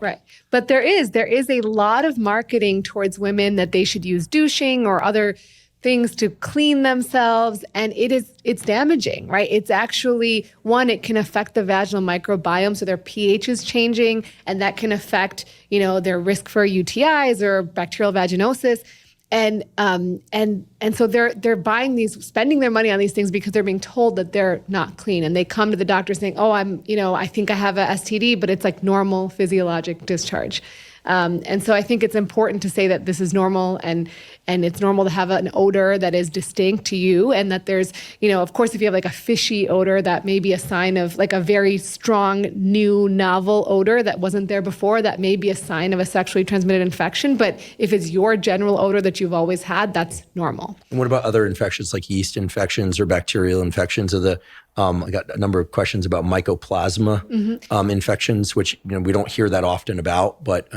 Right. But there is a lot of marketing towards women that they should use douching or other things to clean themselves. And it's damaging, right? It's actually, one, it can affect the vaginal microbiome. So their pH is changing, and that can affect, their risk for UTIs or bacterial vaginosis. And so they're buying these, spending their money on these things because they're being told that they're not clean. And they come to the doctor saying, oh, I think I have a STD, but it's like normal physiologic discharge. And so I think it's important to say that this is normal, and it's normal to have an odor that is distinct to you, and that there's, of course, if you have like a fishy odor, that may be a sign of like a very strong, new, novel odor that wasn't there before, that may be a sign of a sexually transmitted infection. But if it's your general odor that you've always had, that's normal. And what about other infections like yeast infections or bacterial infections? I got a number of questions about mycoplasma infections, which we don't hear that often about, but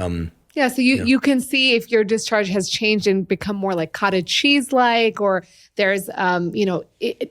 yeah, so you can see if your discharge has changed and become more like cottage cheese-like, or there's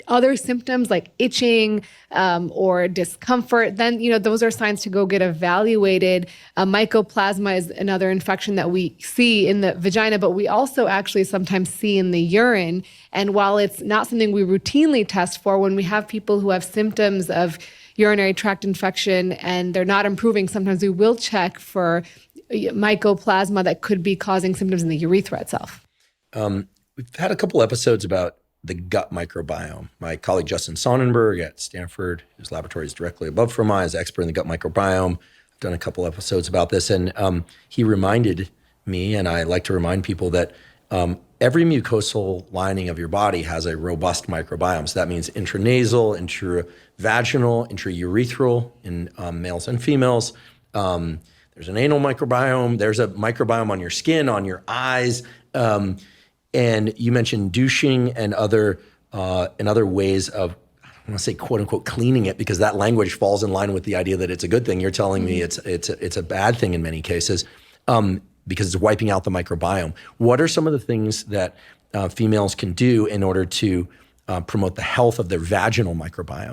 other symptoms like itching or discomfort. Then those are signs to go get evaluated. Mycoplasma is another infection that we see in the vagina, but we also actually sometimes see in the urine. And while it's not something we routinely test for, when we have people who have symptoms of urinary tract infection and they're not improving, sometimes we will check for mycoplasma that could be causing symptoms in the urethra itself. We've had a couple episodes about the gut microbiome. My colleague Justin Sonnenberg at Stanford, whose laboratory is directly above from mine, is an expert in the gut microbiome. I've done a couple episodes about this, and he reminded me, and I like to remind people, that every mucosal lining of your body has a robust microbiome. So that means intranasal, intravaginal, intraurethral in males and females. There's an anal microbiome. There's a microbiome on your skin, on your eyes. And you mentioned douching and other ways of, I don't want to say quote unquote cleaning it, because that language falls in line with the idea that it's a good thing. You're telling me it's a bad thing in many cases, because it's wiping out the microbiome. What are some of the things that females can do in order to promote the health of their vaginal microbiome?